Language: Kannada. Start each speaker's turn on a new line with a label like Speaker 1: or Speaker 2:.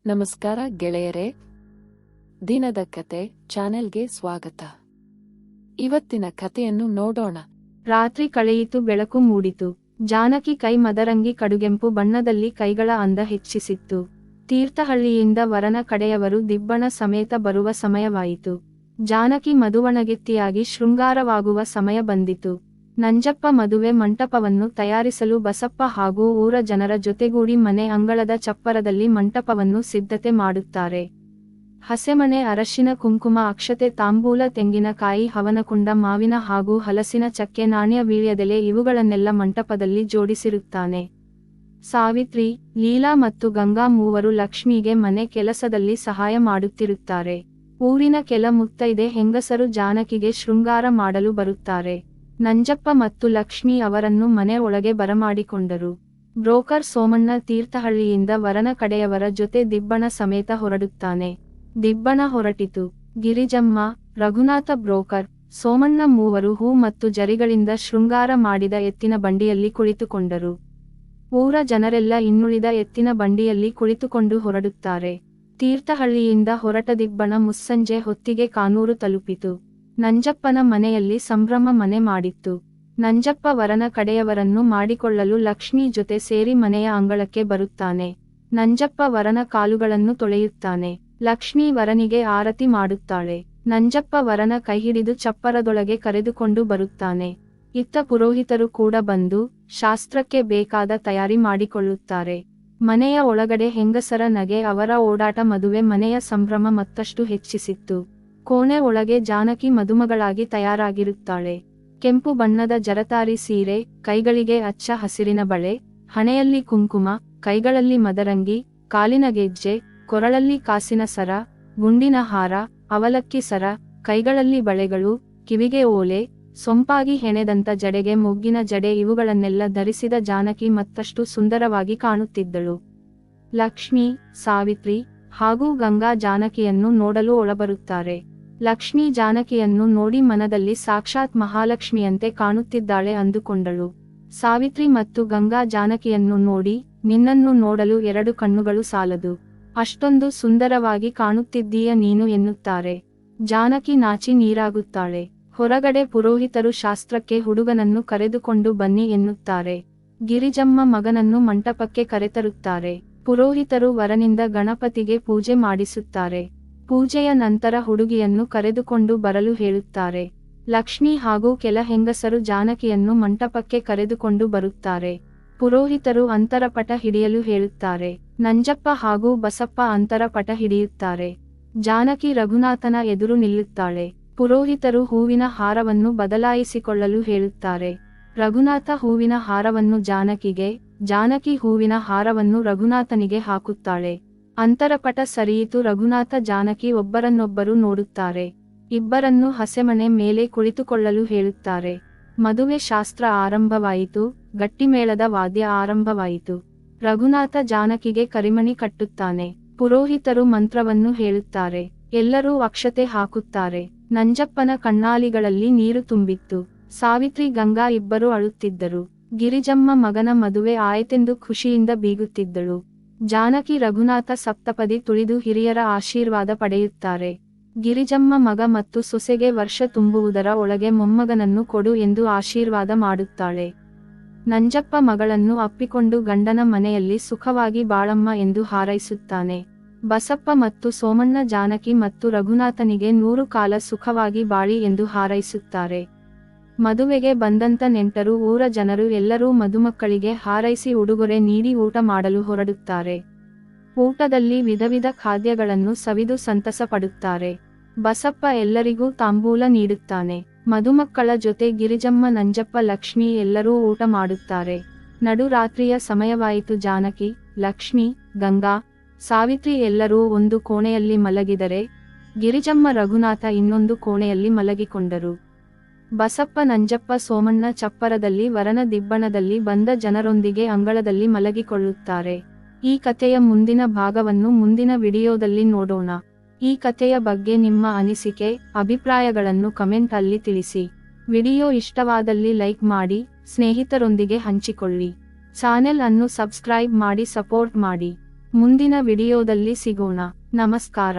Speaker 1: ನಮಸ್ಕಾರ ಗೆಳೆಯರೇ, ದಿನದ ಕತೆ ಚಾನೆಲ್ಗೆ ಸ್ವಾಗತ. ಇವತ್ತಿನ ಕಥೆಯನ್ನು ನೋಡೋಣ.
Speaker 2: ರಾತ್ರಿ ಕಳೆಯಿತು, ಬೆಳಕು ಮೂಡಿತು. ಜಾನಕಿ ಕೈ ಮದರಂಗಿ ಕಡುಗೆಂಪು ಬಣ್ಣದಲ್ಲಿ ಕೈಗಳ ಅಂದ ಹೆಚ್ಚಿಸಿತ್ತು. ತೀರ್ಥಹಳ್ಳಿಯಿಂದ ವರನ ಕಡೆಯವರು ದಿಬ್ಬಣ ಸಮೇತ ಬರುವ ಸಮಯವಾಯಿತು. ಜಾನಕಿ ಮದುವಣಗೆತ್ತಿಯಾಗಿ ಶೃಂಗಾರವಾಗುವ ಸಮಯ ಬಂದಿತು. ನಂಜಪ್ಪ ಮದುವೆ ಮಂಟಪವನ್ನು ತಯಾರಿಸಲು ಬಸಪ್ಪ ಹಾಗೂ ಊರ ಜನರ ಜೊತೆಗೂಡಿ ಮನೆ ಅಂಗಳದ ಚಪ್ಪರದಲ್ಲಿ ಮಂಟಪವನ್ನು ಸಿದ್ಧತೆ ಮಾಡುತ್ತಾರೆ. ಹಸೆಮಣೆ, ಅರಶಿನ, ಕುಂಕುಮ, ಅಕ್ಷತೆ, ತಾಂಬೂಲ, ತೆಂಗಿನಕಾಯಿ, ಹವನಕುಂಡ, ಮಾವಿನ ಹಾಗೂ ಹಲಸಿನ ಚಕ್ಕೆ, ನಾಣ್ಯ, ವೀಳ್ಯದೆಲೆ ಇವುಗಳನ್ನೆಲ್ಲ ಮಂಟಪದಲ್ಲಿ ಜೋಡಿಸಿರುತ್ತಾನೆ. ಸಾವಿತ್ರಿ, ಲೀಲಾ ಮತ್ತು ಗಂಗಾ ಮೂವರು ಲಕ್ಷ್ಮಿಗೆ ಮನೆ ಕೆಲಸದಲ್ಲಿ ಸಹಾಯ ಮಾಡುತ್ತಿರುತ್ತಾರೆ. ಊರಿನ ಕೆಲ ಮುತ್ತೈದೆ ಹೆಂಗಸರು ಜಾನಕಿಗೆ ಶೃಂಗಾರ ಮಾಡಲು ಬರುತ್ತಾರೆ. ನಂಜಪ್ಪ ಮತ್ತು ಲಕ್ಷ್ಮಿ ಅವರನ್ನು ಮನೆ ಒಳಗೆ ಬರಮಾಡಿಕೊಂಡರು. ಬ್ರೋಕರ್ ಸೋಮಣ್ಣ ತೀರ್ಥಹಳ್ಳಿಯಿಂದ ವರನ ಕಡೆಯವರ ಜೊತೆ ದಿಬ್ಬಣ ಸಮೇತ ಹೊರಡುತ್ತಾನೆ. ದಿಬ್ಬಣ ಹೊರಟಿತು. ಗಿರಿಜಮ್ಮ, ರಘುನಾಥ, ಬ್ರೋಕರ್, ಸೋಮಣ್ಣ ಮೂವರು ಹೂ ಮತ್ತು ಜರಿಗಳಿಂದ ಶೃಂಗಾರ ಮಾಡಿದ ಎತ್ತಿನ ಬಂಡಿಯಲ್ಲಿ ಕುಳಿತುಕೊಂಡರು. ಊರ ಜನರೆಲ್ಲ ಇನ್ನುಳಿದ ಎತ್ತಿನ ಬಂಡಿಯಲ್ಲಿ ಕುಳಿತುಕೊಂಡು ಹೊರಡುತ್ತಾರೆ. ತೀರ್ಥಹಳ್ಳಿಯಿಂದ ಹೊರಟ ದಿಬ್ಬಣ ಮುಸ್ಸಂಜೆ ಹೊತ್ತಿಗೆ ಕಾನೂರು ತಲುಪಿತು. ನಂಜಪ್ಪನ ಮನೆಯಲ್ಲಿ ಸಂಭ್ರಮ ಮನೆ ಮಾಡಿತ್ತು. ನಂಜಪ್ಪ ವರನ ಕಡೆಯವರನ್ನು ಮಾಡಿಕೊಳ್ಳಲು ಲಕ್ಷ್ಮಿ ಜೊತೆ ಸೇರಿ ಮನೆಯ ಅಂಗಳಕ್ಕೆ ಬರುತ್ತಾನೆ. ನಂಜಪ್ಪ ವರನ ಕಾಲುಗಳನ್ನು ತೊಳೆಯುತ್ತಾನೆ. ಲಕ್ಷ್ಮಿ ವರನಿಗೆ ಆರತಿ ಮಾಡುತ್ತಾಳೆ. ನಂಜಪ್ಪ ವರನ ಕೈಹಿಡಿದು ಚಪ್ಪರದೊಳಗೆ ಕರೆದುಕೊಂಡು ಬರುತ್ತಾನೆ. ಇತ್ತ ಪುರೋಹಿತರು ಕೂಡ ಬಂದು ಶಾಸ್ತ್ರಕ್ಕೆ ಬೇಕಾದ ತಯಾರಿ ಮಾಡಿಕೊಳ್ಳುತ್ತಾರೆ. ಮನೆಯ ಒಳಗಡೆ ಹೆಂಗಸರ ನಗೆ, ಅವರ ಓಡಾಟ ಮದುವೆ ಮನೆಯ ಸಂಭ್ರಮ ಮತ್ತಷ್ಟು ಹೆಚ್ಚಿಸಿತ್ತು. ಕೋಣೆ ಒಳಗೆ ಜಾನಕಿ ಮದುಮಗಳಾಗಿ ತಯಾರಾಗಿರುತ್ತಾಳೆ. ಕೆಂಪು ಬಣ್ಣದ ಜರತಾರಿ ಸೀರೆ, ಕೈಗಳಿಗೆ ಅಚ್ಚ ಹಸಿರಿನ ಬಳೆ, ಹಣೆಯಲ್ಲಿ ಕುಂಕುಮ, ಕೈಗಳಲ್ಲಿ ಮದರಂಗಿ, ಕಾಲಿನ ಗೆಜ್ಜೆ, ಕೊರಳಲ್ಲಿ ಕಾಸಿನ ಸರ, ಗುಂಡಿನ ಹಾರ, ಅವಲಕ್ಕಿ ಸರ, ಕೈಗಳಲ್ಲಿ ಬಳೆಗಳು, ಕಿವಿಗೆ ಓಲೆ, ಸೊಂಪಾಗಿ ಹೆಣೆದಂತ ಜಡೆಗೆ ಮೊಗ್ಗಿನ ಜಡೆ ಇವುಗಳನ್ನೆಲ್ಲ ಧರಿಸಿದ ಜಾನಕಿ ಮತ್ತಷ್ಟು ಸುಂದರವಾಗಿ ಕಾಣುತ್ತಿದ್ದಳು. ಲಕ್ಷ್ಮಿ, ಸಾವಿತ್ರಿ ಹಾಗೂ ಗಂಗಾ ಜಾನಕಿಯನ್ನು ನೋಡಲು ಒಳಬರುತ್ತಾರೆ. ಲಕ್ಷ್ಮಿ ಜಾನಕಿಯನ್ನು ನೋಡಿ ಮನದಲ್ಲಿ ಸಾಕ್ಷಾತ್ ಮಹಾಲಕ್ಷ್ಮಿಯಂತೆ ಕಾಣುತ್ತಿದ್ದಾಳೆ ಅಂದುಕೊಂಡಳು. ಸಾವಿತ್ರಿ ಮತ್ತು ಗಂಗಾ ಜಾನಕಿಯನ್ನು ನೋಡಿ, ನಿನ್ನನ್ನು ನೋಡಲು ಎರಡು ಕಣ್ಣುಗಳು ಸಾಲದು, ಅಷ್ಟೊಂದು ಸುಂದರವಾಗಿ ಕಾಣುತ್ತಿದ್ದೀಯ ನೀನು ಎನ್ನುತ್ತಾರೆ. ಜಾನಕಿ ನಾಚಿ ನೀರಾಗುತ್ತಾಳೆ. ಹೊರಗಡೆ ಪುರೋಹಿತರು ಶಾಸ್ತ್ರಕ್ಕೆ ಹುಡುಗನನ್ನು ಕರೆದುಕೊಂಡು ಬನ್ನಿ ಎನ್ನುತ್ತಾರೆ. ಗಿರಿಜಮ್ಮ ಮಗನನ್ನು ಮಂಟಪಕ್ಕೆ ಕರೆತರುತ್ತಾರೆ. ಪುರೋಹಿತರು ವರನಿಂದ ಗಣಪತಿಗೆ ಪೂಜೆ ಮಾಡಿಸುತ್ತಾರೆ. ಪೂಜೆಯ ನಂತರ ಹುಡುಗಿಯನ್ನು ಕರೆದುಕೊಂಡು ಬರಲು ಹೇಳುತ್ತಾರೆ. ಲಕ್ಷ್ಮಿ ಹಾಗೂ ಕೆಲ ಹೆಂಗಸರು ಜಾನಕಿಯನ್ನು ಮಂಟಪಕ್ಕೆ ಕರೆದುಕೊಂಡು ಬರುತ್ತಾರೆ. ಪುರೋಹಿತರು ಅಂತರಪಟ ಹಿಡಿಯಲು ಹೇಳುತ್ತಾರೆ. ನಂಜಪ್ಪ ಹಾಗೂ ಬಸಪ್ಪ ಅಂತರಪಟ ಹಿಡಿಯುತ್ತಾರೆ. ಜಾನಕಿ ರಘುನಾಥನ ಎದುರು ನಿಲ್ಲುತ್ತಾಳೆ. ಪುರೋಹಿತರು ಹೂವಿನ ಹಾರವನ್ನು ಬದಲಾಯಿಸಿಕೊಳ್ಳಲು ಹೇಳುತ್ತಾರೆ. ರಘುನಾಥ ಹೂವಿನ ಹಾರವನ್ನು ಜಾನಕಿಗೆ, ಜಾನಕಿ ಹೂವಿನ ಹಾರವನ್ನು ರಘುನಾಥನಿಗೆ ಹಾಕುತ್ತಾಳೆ. ಅಂತರಪಟ ಸರಿಯಿತು. ರಘುನಾಥ ಜಾನಕಿ ಒಬ್ಬರನ್ನೊಬ್ಬರು ನೋಡುತ್ತಾರೆ. ಇಬ್ಬರನ್ನು ಹಸೆಮಣೆ ಮೇಲೆ ಕುಳಿತುಕೊಳ್ಳಲು ಹೇಳುತ್ತಾರೆ. ಮದುವೆ ಶಾಸ್ತ್ರ ಆರಂಭವಾಯಿತು. ಗಟ್ಟಿಮೇಳದ ವಾದ್ಯ ಆರಂಭವಾಯಿತು. ರಘುನಾಥ ಜಾನಕಿಗೆ ಕರಿಮಣಿ ಕಟ್ಟುತ್ತಾನೆ. ಪುರೋಹಿತರು ಮಂತ್ರವನ್ನು ಹೇಳುತ್ತಾರೆ. ಎಲ್ಲರೂ ಅಕ್ಷತೆ ಹಾಕುತ್ತಾರೆ. ನಂಜಪ್ಪನ ಕಣ್ಣಾಲಿಗಳಲ್ಲಿ ನೀರು ತುಂಬಿತ್ತು. ಸಾವಿತ್ರಿ, ಗಂಗಾ ಇಬ್ಬರು ಅಳುತ್ತಿದ್ದರು. ಗಿರಿಜಮ್ಮ ಮಗನ ಮದುವೆ ಆಯಿತೆಂದು ಖುಷಿಯಿಂದ ಬೀಗುತ್ತಿದ್ದಳು. ಜಾನಕಿ, ರಘುನಾಥ ಸಪ್ತಪದಿ ತುಳಿದು ಹಿರಿಯರ ಆಶೀರ್ವಾದ ಪಡೆಯುತ್ತಾರೆ. ಗಿರಿಜಮ್ಮ ಮಗ ಮತ್ತು ಸೊಸೆಗೆ ವರ್ಷ ತುಂಬುವುದರ ಒಳಗೆ ಮೊಮ್ಮಗನನ್ನು ಕೊಡು ಎಂದು ಆಶೀರ್ವಾದ ಮಾಡುತ್ತಾಳೆ. ನಂಜಪ್ಪ ಮಗಳನ್ನು ಅಪ್ಪಿಕೊಂಡು ಗಂಡನ ಮನೆಯಲ್ಲಿ ಸುಖವಾಗಿ ಬಾಳಮ್ಮ ಎಂದು ಹಾರೈಸುತ್ತಾನೆ. ಬಸಪ್ಪ ಮತ್ತು ಸೋಮಣ್ಣ ಜಾನಕಿ ಮತ್ತು ರಘುನಾಥನಿಗೆ 100 ಕಾಲ ಸುಖವಾಗಿ ಬಾಳಿ ಎಂದು ಹಾರೈಸುತ್ತಾರೆ. ಮದುವೆಗೆ ಬಂದಂತ ನೆಂಟರು, ಊರ ಜನರು ಎಲ್ಲರೂ ಮದುಮಕ್ಕಳಿಗೆ ಹಾರೈಸಿ ಉಡುಗೊರೆ ನೀಡಿ ಊಟ ಮಾಡಲು ಹೊರಡುತ್ತಾರೆ. ಊಟದಲ್ಲಿ ವಿಧವಿಧ ಖಾದ್ಯಗಳನ್ನು ಸವಿದು ಸಂತಸ ಪಡುತ್ತಾರೆ. ಬಸಪ್ಪ ಎಲ್ಲರಿಗೂ ತಾಂಬೂಲ ನೀಡುತ್ತಾನೆ. ಮದುಮಕ್ಕಳ ಜೊತೆ ಗಿರಿಜಮ್ಮ, ನಂಜಪ್ಪ, ಲಕ್ಷ್ಮಿ ಎಲ್ಲರೂ ಊಟ ಮಾಡುತ್ತಾರೆ. ನಡುರಾತ್ರಿಯ ಸಮಯವಾಯಿತು. ಜಾನಕಿ, ಲಕ್ಷ್ಮಿ, ಗಂಗಾ, ಸಾವಿತ್ರಿ ಎಲ್ಲರೂ ಒಂದು ಕೋಣೆಯಲ್ಲಿ ಮಲಗಿದರೆ, ಗಿರಿಜಮ್ಮ, ರಘುನಾಥ ಇನ್ನೊಂದು ಕೋಣೆಯಲ್ಲಿ ಮಲಗಿಕೊಂಡರು. ಬಸಪ್ಪ, ನಂಜಪ್ಪ, ಸೋಮಣ್ಣ ಚಪ್ಪರದಲ್ಲಿ, ವರನ ದಿಬ್ಬಣದಲ್ಲಿ ಬಂದ ಜನರೊಂದಿಗೆ ಅಂಗಳದಲ್ಲಿ ಮಲಗಿಕೊಳ್ಳುತ್ತಾರೆ. ಈ ಕಥೆಯ ಮುಂದಿನ ಭಾಗವನ್ನು ಮುಂದಿನ ವಿಡಿಯೋದಲ್ಲಿ ನೋಡೋಣ. ಈ ಕಥೆಯ ಬಗ್ಗೆ ನಿಮ್ಮ ಅನಿಸಿಕೆ, ಅಭಿಪ್ರಾಯಗಳನ್ನು ಕಮೆಂಟ್ ಅಲ್ಲಿ ತಿಳಿಸಿ. ವಿಡಿಯೋ ಇಷ್ಟವಾದಲ್ಲಿ ಲೈಕ್ ಮಾಡಿ, ಸ್ನೇಹಿತರೊಂದಿಗೆ ಹಂಚಿಕೊಳ್ಳಿ. ಚಾನೆಲ್ ಅನ್ನು ಸಬ್ಸ್ಕ್ರೈಬ್ ಮಾಡಿ ಸಪೋರ್ಟ್ ಮಾಡಿ. ಮುಂದಿನ ವಿಡಿಯೋದಲ್ಲಿ ಸಿಗೋಣ. ನಮಸ್ಕಾರ.